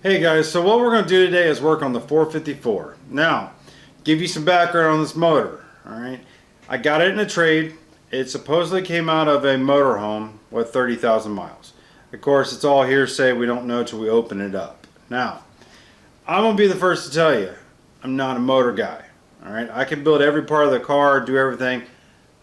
Hey guys, so what we're going to do today is work on the 454. Now, give you some background on this motor. Alright, I got it in a trade. It supposedly came out of a motorhome with 30,000 miles. Of course, it's all hearsay. We don't know till we open it up. Now, I'm going to be the first to tell you, I'm not a motor guy. Alright, I can build every part of the car, do everything. I'm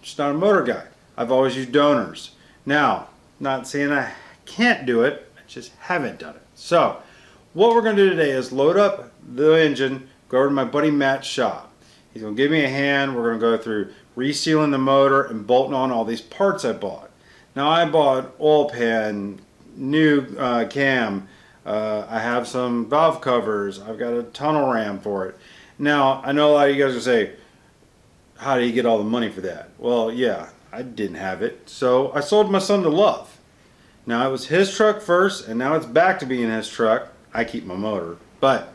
just not a motor guy. I've always used donors. Now, not saying I can't do it, I just haven't done it. So, what we're going to do today is load up the engine, go over to my buddy Matt's shop. He's going to give me a hand. We're going to go through resealing the motor and bolting on all these parts I bought. Now I bought oil pan, new cam, I have some valve covers, I've got a tunnel ram for it. Now I know a lot of you guys will say, how do you get all the money for that? Well, yeah, I didn't have it, so I sold my son to Love. Now it was his truck first, and now it's back to being his truck. I keep my motor, but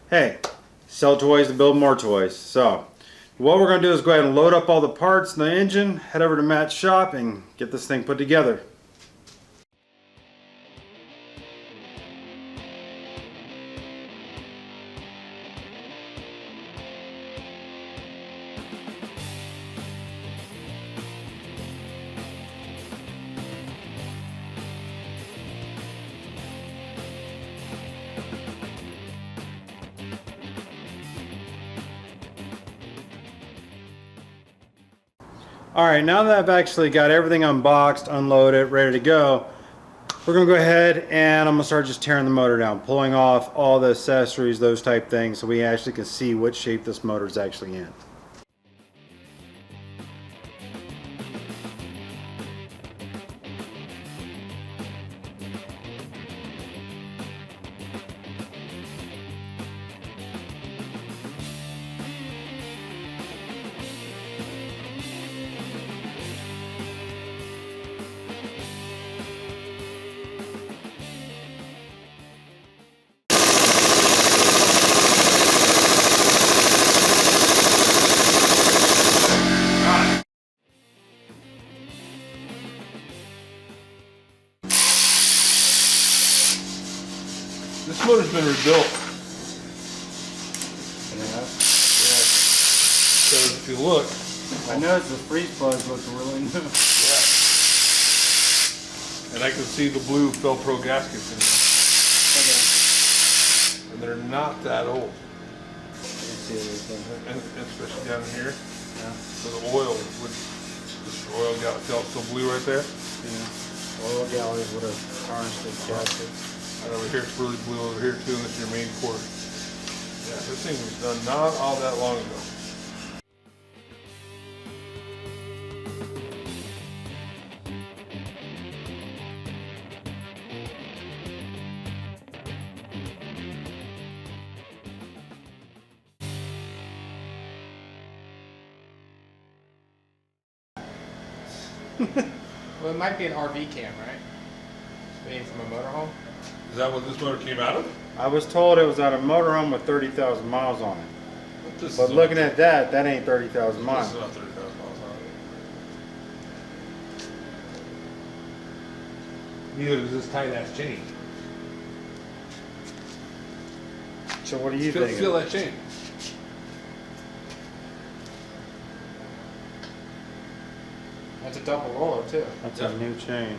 hey, sell toys to build more toys. So what we're going to do is go ahead and load up all the parts in the engine, head over to Matt's shop and get this thing put together. Alright, now that I've actually got everything unboxed, unloaded, ready to go, we're going to go ahead and I'm going to start just tearing the motor down, pulling off all the accessories, those type things, so we actually can see what shape this motor is actually in. This motor's been rebuilt. Yeah. So if you look, I noticed the freeze plugs look really new. yeah. And I can see the blue Velcro gaskets in there. And they're not that old. And especially down here. Yeah. So the oil would, this oil galley, so blue right there. Yeah. Oil galleries would have tarnished the gaskets. And over here it's really blue over here too, and this is your main core. Yeah, this thing was done not all that long ago. Well, it might be an RV cam, right? Being from a motorhome. Is that what this motor came out of? I was told it was out of a motorhome with 30,000 miles on it. This But is looking not, at that ain't 30,000 this miles. is not 30,000 miles on it. Neither does this tight ass chain. So what do you Feel, think? feel that chain. That's a double roller too. That's Yeah. a new chain.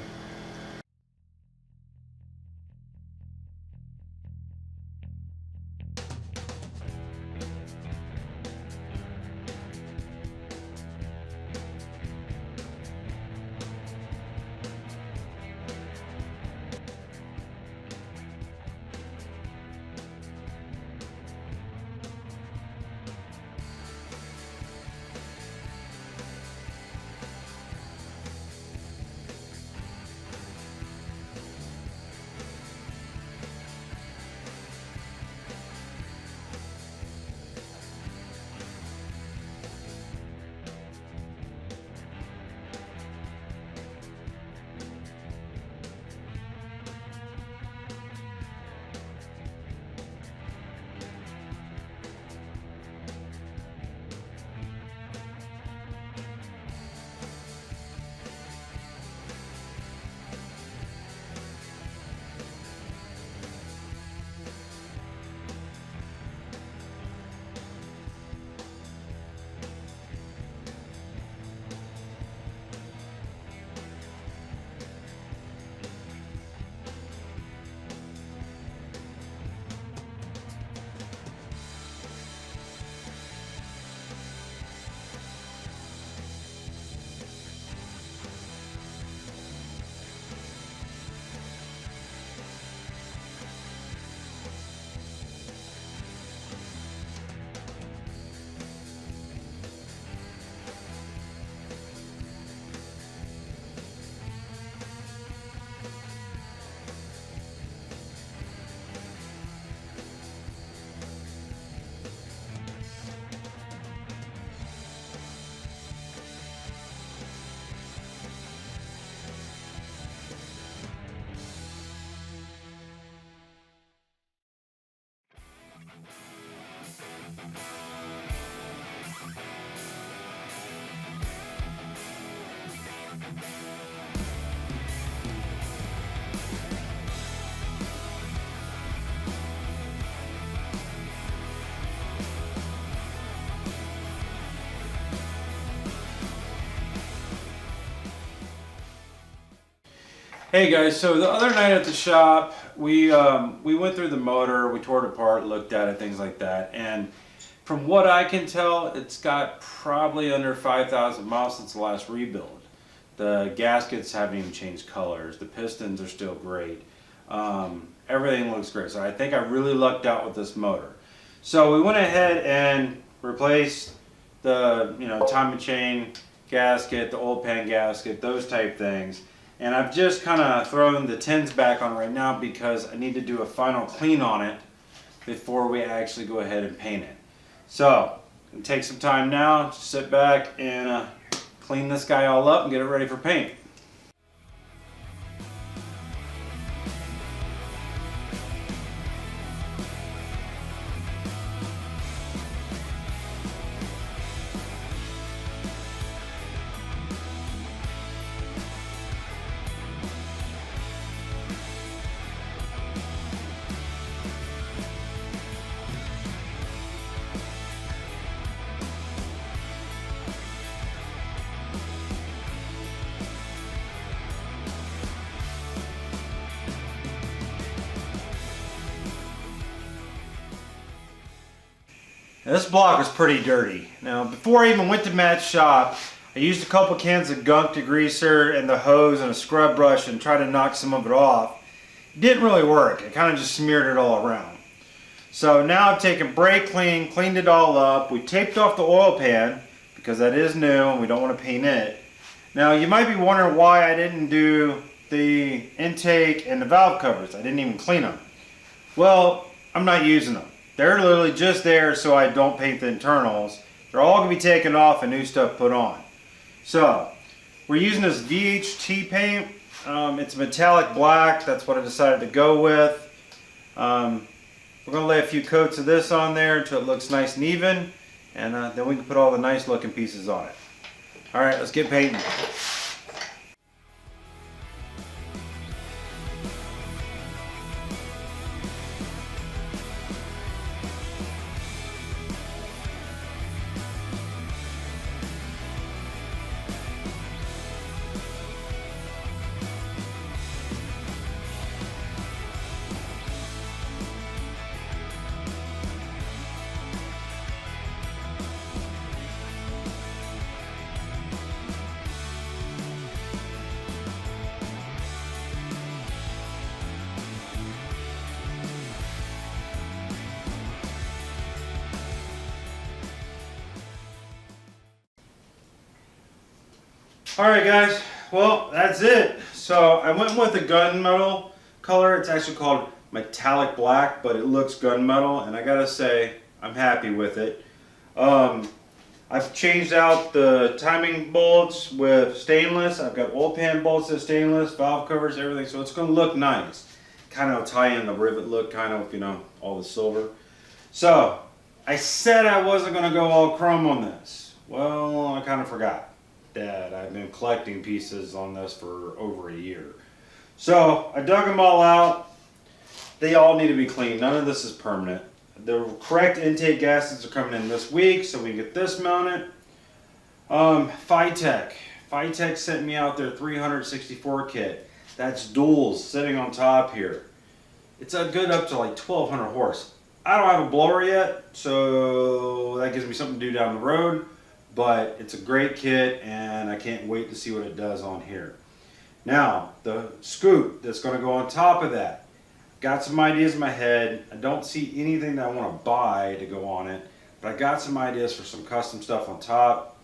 Hey guys, so the other night at the shop, we went through the motor, we tore it apart, looked at it, things like that, and from what I can tell, it's got probably under 5,000 miles since the last rebuild. The gaskets haven't even changed colors, the pistons are still great, everything looks great, so I think I really lucked out with this motor. So we went ahead and replaced the timing chain gasket, the oil pan gasket, those type things. And I've just kind of thrown the tins back on right now because I need to do a final clean on it before we actually go ahead and paint it. So, I'm gonna take some time now, sit back and clean this guy all up and get it ready for paint. Now, this block is pretty dirty. Now, before I even went to Matt's shop, I used a couple cans of gunk degreaser and the hose and a scrub brush and tried to knock some of it off. It didn't really work. I kind of just smeared it all around. So now I've taken brake clean, cleaned it all up. We taped off the oil pan because that is new and we don't want to paint it. Now, you might be wondering why I didn't do the intake and the valve covers. I didn't even clean them. Well, I'm not using them. They're literally just there so I don't paint the internals. They're all going to be taken off and new stuff put on. So, we're using this VHT paint. It's metallic black. That's what I decided to go with. We're going to lay a few coats of this on there until it looks nice and even. And then we can put all the nice looking pieces on it. Alright, let's get painting. Alright guys, well that's it. So I went with the gunmetal color. It's actually called metallic black, but it looks gunmetal and I gotta say I'm happy with it. I've changed out the timing bolts with stainless. I've got oil pan bolts that's stainless, valve covers, everything, so it's going to look nice. Kind of tie in the rivet look, kind of, all the silver. So I said I wasn't going to go all chrome on this. Well, I kind of forgot that I've been collecting pieces on this for over a year. So I dug them all out. They all need to be cleaned. None of this is permanent. The correct intake gaskets are coming in this week, so we can get this mounted. Phytech sent me out their 364 kit. That's duals sitting on top here. It's a good up to like 1,200 horse. I don't have a blower yet, so that gives me something to do down the road. But it's a great kit, and I can't wait to see what it does on here. Now, the scoop that's going to go on top of that. Got some ideas in my head. I don't see anything that I want to buy to go on it, but I got some ideas for some custom stuff on top,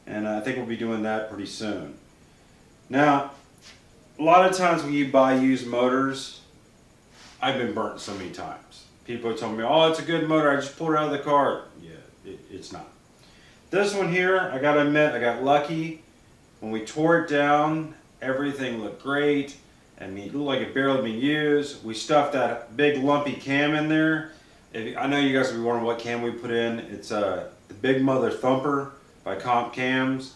and I think we'll be doing that pretty soon. Now, a lot of times when you buy used motors, I've been burnt so many times. People have told me, oh, it's a good motor, I just pulled it out of the car. Yeah, it's not. This one here, I gotta admit, I got lucky. When we tore it down, everything looked great. I mean, it looked like it barely been used. We stuffed that big lumpy cam in there. I know you guys will be wondering what cam we put in. It's the Big Mother Thumper by Comp Cams.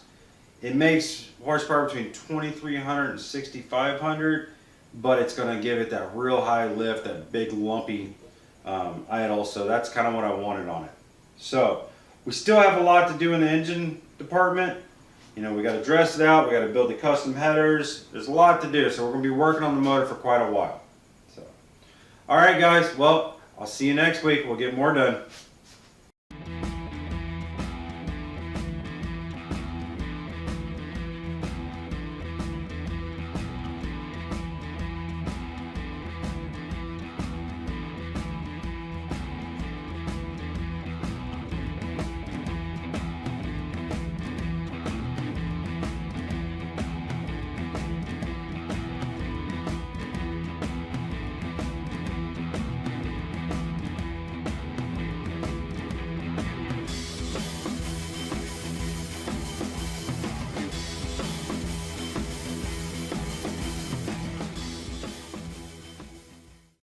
It makes horsepower between 2,300 and 6,500, but it's going to give it that real high lift, that big lumpy idle. So that's kind of what I wanted on it. So we still have a lot to do in the engine department. You know, we got to dress it out. We got to build the custom headers. There's a lot to do. So we're going to be working on the motor for quite a while. So, all right, guys. Well, I'll see you next week. We'll get more done.